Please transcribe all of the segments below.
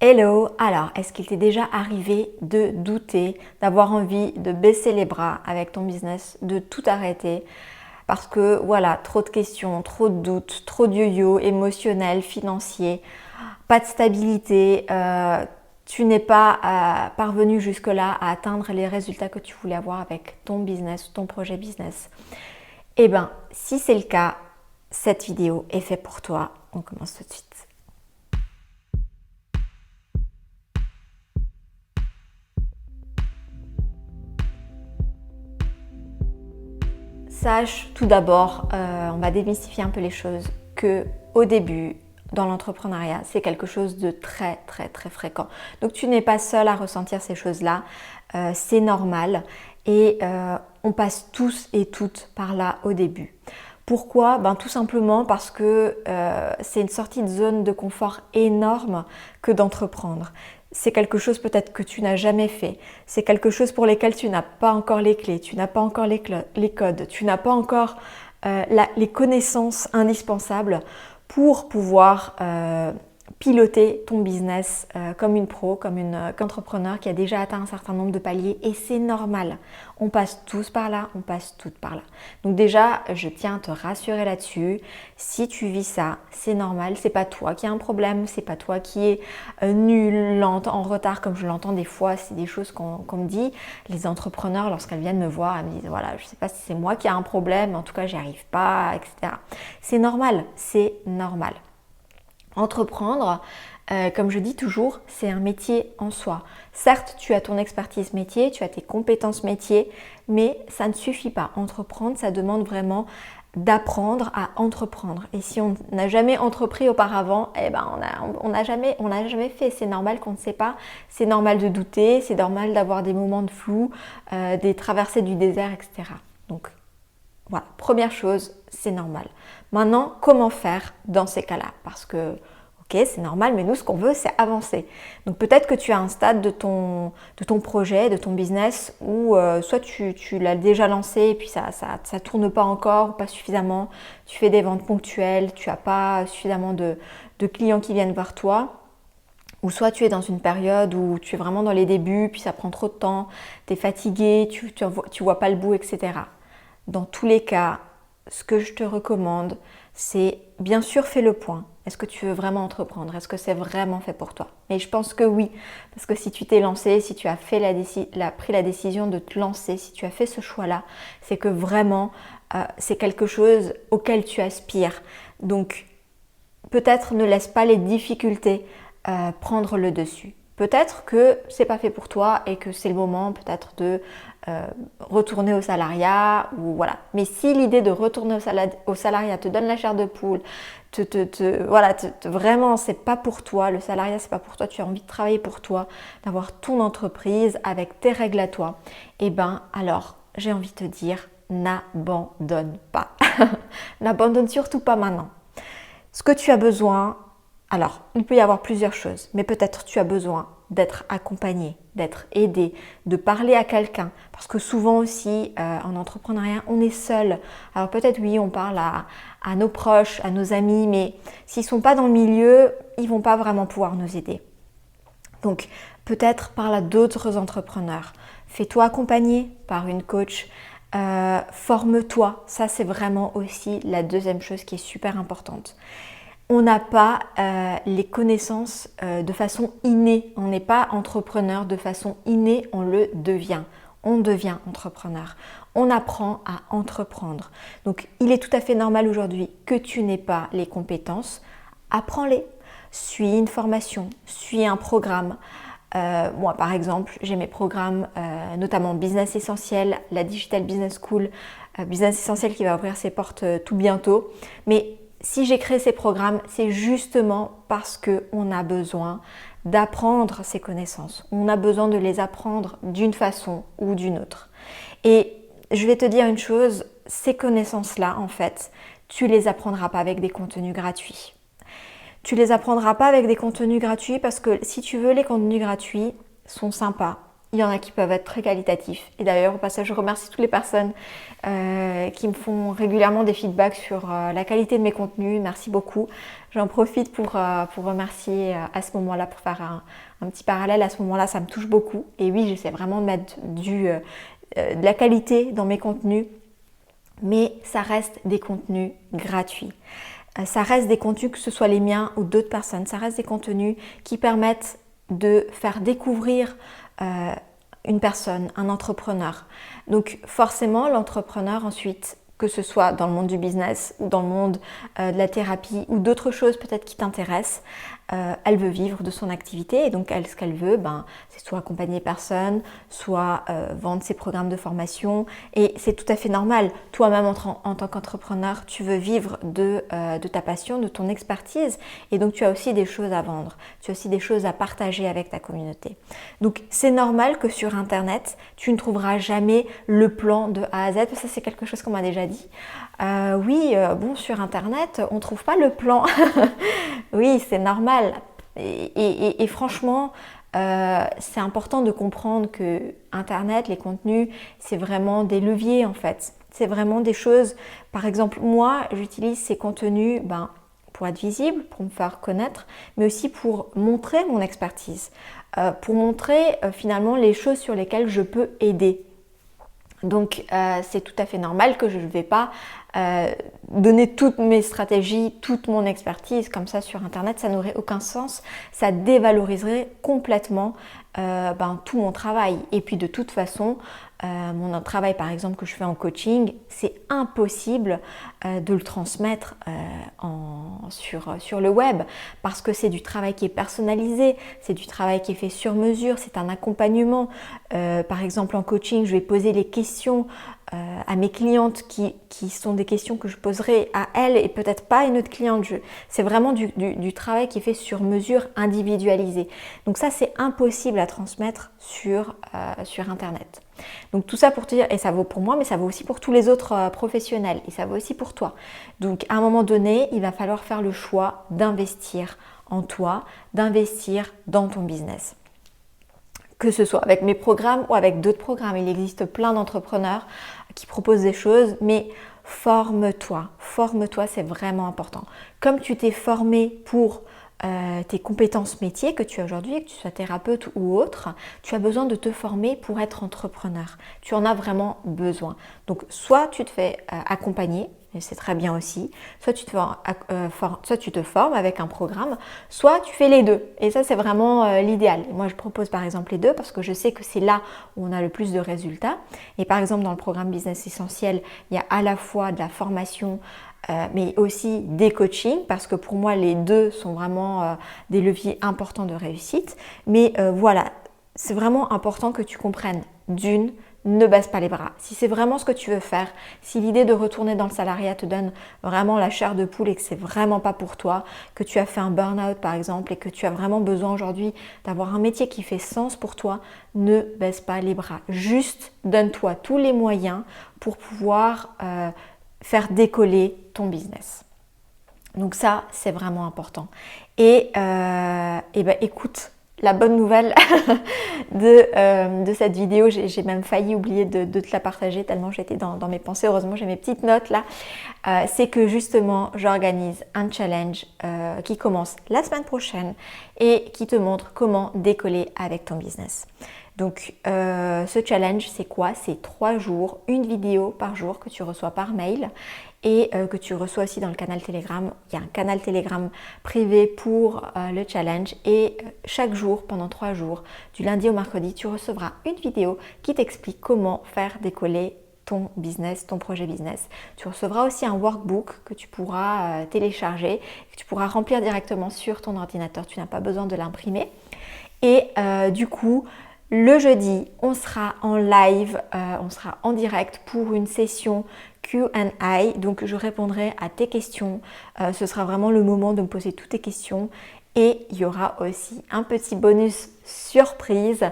Hello! Alors, est-ce qu'il t'est déjà arrivé de douter, d'avoir envie de baisser les bras avec ton business, de tout arrêter? Parce que voilà, trop de questions, trop de doutes, trop de yo-yo émotionnels, financiers, pas de stabilité, tu n'es pas parvenu jusque-là à atteindre les résultats que tu voulais avoir avec ton business, ton projet business. Eh bien, si c'est le cas, cette vidéo est faite pour toi. On commence tout de suite. Sache tout d'abord, on va démystifier un peu les choses, que au début, dans l'entrepreneuriat, c'est quelque chose de très fréquent. Donc tu n'es pas seul à ressentir ces choses-là, c'est normal et on passe tous et toutes par là au début. Pourquoi? Tout simplement parce que c'est une sortie de zone de confort énorme que d'entreprendre. C'est quelque chose peut-être que tu n'as jamais fait. C'est quelque chose pour lequel tu n'as pas encore les clés, tu n'as pas encore les codes, tu n'as pas encore les connaissances indispensables pour pouvoir piloter ton business comme une pro, comme une entrepreneur qui a déjà atteint un certain nombre de paliers et c'est normal. On passe tous par là, on passe toutes par là. Donc déjà, je tiens à te rassurer là-dessus. Si tu vis ça, c'est normal. C'est pas toi qui as un problème, c'est pas toi qui es nul, lente, en retard comme je l'entends des fois. C'est des choses qu'on me dit. Les entrepreneurs, lorsqu'elles viennent me voir, elles me disent voilà, je sais pas si c'est moi qui ai un problème, en tout cas, j'y arrive pas, etc. C'est normal, c'est normal. Entreprendre, comme je dis toujours, c'est un métier en soi. Certes, tu as ton expertise métier, tu as tes compétences métier, mais ça ne suffit pas. Entreprendre, ça demande vraiment d'apprendre à entreprendre. Et si on n'a jamais entrepris auparavant, on n'a jamais fait. C'est normal qu'on ne sait pas. C'est normal de douter, c'est normal d'avoir des moments de flou, des traversées du désert, etc. Donc voilà, première chose, c'est normal. Maintenant, comment faire dans ces cas-là? Parce que, ok, c'est normal, mais nous, ce qu'on veut, c'est avancer. Donc peut-être que tu as un stade de ton projet, de ton business, où soit tu l'as déjà lancé et puis ça tourne pas encore, ou pas suffisamment, tu fais des ventes ponctuelles, tu n'as pas suffisamment de clients qui viennent vers toi. Ou soit tu es dans une période où tu es vraiment dans les débuts, puis ça prend trop de temps, tu es fatigué, tu vois pas le bout, etc. Dans tous les cas, ce que je te recommande, c'est bien sûr fais le point. Est-ce que tu veux vraiment entreprendre? Est-ce que c'est vraiment fait pour toi? Et je pense que oui, parce que si tu t'es lancé, si tu as pris la décision de te lancer, si tu as fait ce choix-là, c'est que vraiment c'est quelque chose auquel tu aspires. Donc peut-être ne laisse pas les difficultés prendre le dessus. Peut-être que c'est pas fait pour toi et que c'est le moment peut-être de retourner au salariat ou voilà. Mais si l'idée de retourner au salariat te donne la chair de poule, vraiment c'est pas pour toi, le salariat c'est pas pour toi, tu as envie de travailler pour toi, d'avoir ton entreprise avec tes règles à toi, et alors j'ai envie de te dire n'abandonne pas. N'abandonne surtout pas maintenant. Ce que tu as besoin, alors il peut y avoir plusieurs choses, mais peut-être tu as besoin d'être accompagné, d'être aidé, de parler à quelqu'un. Parce que souvent aussi, en entrepreneuriat, on est seul. Alors peut-être oui, on parle à nos proches, à nos amis, mais s'ils ne sont pas dans le milieu, ils ne vont pas vraiment pouvoir nous aider. Donc peut-être parle à d'autres entrepreneurs. Fais-toi accompagner par une coach. Forme-toi. Ça, c'est vraiment aussi la deuxième chose qui est super importante. On n'a pas les connaissances de façon innée. On n'est pas entrepreneur de façon innée, on le devient. On devient entrepreneur. On apprend à entreprendre. Donc, il est tout à fait normal aujourd'hui que tu n'aies pas les compétences. Apprends-les. Suis une formation, suis un programme. Moi, par exemple, j'ai mes programmes, notamment Business Essentiel, la Digital Business School, Business Essentiel qui va ouvrir ses portes tout bientôt. Mais si j'ai créé ces programmes, c'est justement parce qu'on a besoin d'apprendre ces connaissances. On a besoin de les apprendre d'une façon ou d'une autre. Et je vais te dire une chose, ces connaissances-là, en fait, tu les apprendras pas avec des contenus gratuits. Tu les apprendras pas avec des contenus gratuits parce que si tu veux, les contenus gratuits sont sympas. il y en a qui peuvent être très qualitatifs. Et d'ailleurs, au passage, je remercie toutes les personnes qui me font régulièrement des feedbacks sur la qualité de mes contenus. Merci beaucoup. J'en profite pour remercier à ce moment-là, pour faire un petit parallèle. À ce moment-là, ça me touche beaucoup. Et oui, j'essaie vraiment de mettre de la qualité dans mes contenus. Mais ça reste des contenus gratuits. Ça reste des contenus, que ce soit les miens ou d'autres personnes. Ça reste des contenus qui permettent de faire découvrir une personne, un entrepreneur. Donc forcément, l'entrepreneur ensuite, que ce soit dans le monde du business ou dans le monde de la thérapie ou d'autres choses peut-être qui t'intéressent, elle veut vivre de son activité et donc ce qu'elle veut, c'est soit accompagner les personnes, soit vendre ses programmes de formation et c'est tout à fait normal. Toi-même en tant qu'entrepreneur, tu veux vivre de ta passion, de ton expertise et donc tu as aussi des choses à vendre, tu as aussi des choses à partager avec ta communauté. Donc c'est normal que sur Internet, tu ne trouveras jamais le plan de A à Z, ça c'est quelque chose qu'on m'a déjà dit. Sur Internet, on ne trouve pas le plan. Oui, c'est normal. Et franchement, c'est important de comprendre que Internet, les contenus, c'est vraiment des leviers en fait. C'est vraiment des choses. Par exemple, moi, j'utilise ces contenus pour être visible, pour me faire connaître, mais aussi pour montrer mon expertise, pour montrer finalement les choses sur lesquelles je peux aider. Donc c'est tout à fait normal que je ne vais pas donner toutes mes stratégies, toute mon expertise comme ça sur Internet, ça n'aurait aucun sens, ça dévaloriserait complètement tout mon travail. Et puis de toute façon, mon travail par exemple que je fais en coaching, c'est impossible de le transmettre sur le web parce que c'est du travail qui est personnalisé, c'est du travail qui est fait sur mesure, c'est un accompagnement. Par exemple en coaching, je vais poser les questions à mes clientes qui sont des questions que je poserai à elles et peut-être pas à une autre cliente. C'est vraiment du travail qui est fait sur mesure, individualisé. Donc ça, c'est impossible à transmettre sur Internet. Donc tout ça pour te dire, et ça vaut pour moi, mais ça vaut aussi pour tous les autres professionnels et ça vaut aussi pour toi. Donc à un moment donné, il va falloir faire le choix d'investir en toi, d'investir dans ton business. Que ce soit avec mes programmes ou avec d'autres programmes. Il existe plein d'entrepreneurs qui proposent des choses, mais forme-toi. Forme-toi, c'est vraiment important. Comme tu t'es formé pour tes compétences métiers que tu as aujourd'hui, que tu sois thérapeute ou autre, tu as besoin de te former pour être entrepreneur. Tu en as vraiment besoin. Donc, soit tu te fais accompagner, et c'est très bien aussi, soit tu te formes avec un programme, soit tu fais les deux. Et ça, c'est vraiment l'idéal. Moi, je propose par exemple les deux parce que je sais que c'est là où on a le plus de résultats. Et par exemple, dans le programme Business Essentiel, il y a à la fois de la formation, mais aussi des coachings, parce que pour moi, les deux sont vraiment des leviers importants de réussite. Mais voilà, c'est vraiment important que tu comprennes d'une, ne baisse pas les bras. Si c'est vraiment ce que tu veux faire, si l'idée de retourner dans le salariat te donne vraiment la chair de poule et que c'est vraiment pas pour toi, que tu as fait un burn-out par exemple et que tu as vraiment besoin aujourd'hui d'avoir un métier qui fait sens pour toi, ne baisse pas les bras. Juste donne-toi tous les moyens pour pouvoir faire décoller ton business. Donc ça, c'est vraiment important. Et écoute, la bonne nouvelle de cette vidéo, j'ai même failli oublier de te la partager tellement j'étais dans mes pensées. Heureusement, j'ai mes petites notes là. C'est que justement, j'organise un challenge qui commence la semaine prochaine et qui te montre comment décoller avec ton business. Donc ce challenge, c'est quoi? C'est 3 jours, une vidéo par jour que tu reçois par mail et que tu reçois aussi dans le canal Telegram. Il y a un canal Telegram privé pour le challenge et chaque jour, pendant 3 jours, du lundi au mercredi, tu recevras une vidéo qui t'explique comment faire décoller ton business, ton projet business. Tu recevras aussi un workbook que tu pourras télécharger, que tu pourras remplir directement sur ton ordinateur. Tu n'as pas besoin de l'imprimer. Et du coup, le jeudi, on sera en live, on sera en direct pour une session Q&A. Donc, je répondrai à tes questions. Ce sera vraiment le moment de me poser toutes tes questions. Et il y aura aussi un petit bonus surprise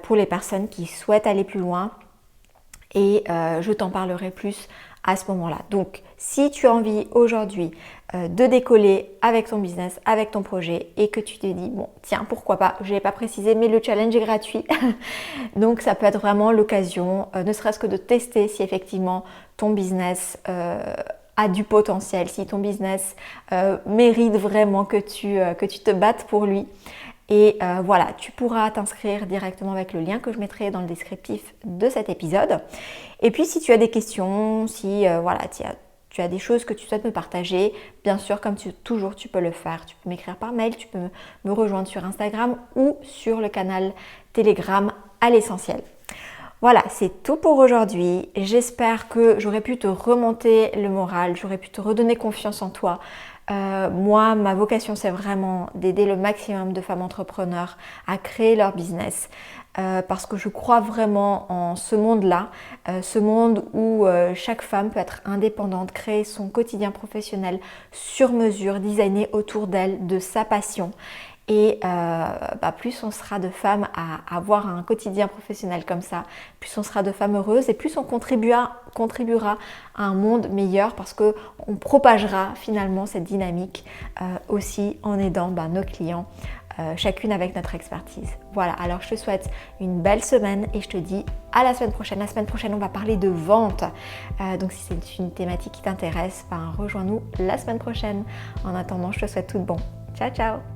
pour les personnes qui souhaitent aller plus loin. Et je t'en parlerai plus à ce moment-là. Donc, si tu as envie aujourd'hui de décoller avec ton business, avec ton projet et que tu te dis, bon, tiens, pourquoi pas, je n'ai pas précisé, mais le challenge est gratuit. Donc, ça peut être vraiment l'occasion, ne serait-ce que de tester si effectivement ton business a du potentiel, si ton business mérite vraiment que tu te battes pour lui. Et voilà, tu pourras t'inscrire directement avec le lien que je mettrai dans le descriptif de cet épisode. Et puis si tu as des questions, si voilà, tu as des choses que tu souhaites me partager, bien sûr, comme toujours, tu peux le faire. Tu peux m'écrire par mail, tu peux me rejoindre sur Instagram ou sur le canal Telegram à l'essentiel. Voilà, c'est tout pour aujourd'hui. J'espère que j'aurai pu te remonter le moral, j'aurai pu te redonner confiance en toi. Moi, ma vocation, c'est vraiment d'aider le maximum de femmes entrepreneurs à créer leur business. Parce que je crois vraiment en ce monde-là, ce monde où chaque femme peut être indépendante, créer son quotidien professionnel sur mesure, designé autour d'elle, de sa passion. Et plus on sera de femmes à avoir un quotidien professionnel comme ça, plus on sera de femmes heureuses et plus on contribuera à un monde meilleur parce qu'on propagera finalement cette dynamique aussi en aidant nos clients, chacune avec notre expertise. Voilà, alors je te souhaite une belle semaine et je te dis à la semaine prochaine. La semaine prochaine, on va parler de vente. Donc si c'est une thématique qui t'intéresse, rejoins-nous la semaine prochaine. En attendant, je te souhaite tout de bon. Ciao, ciao!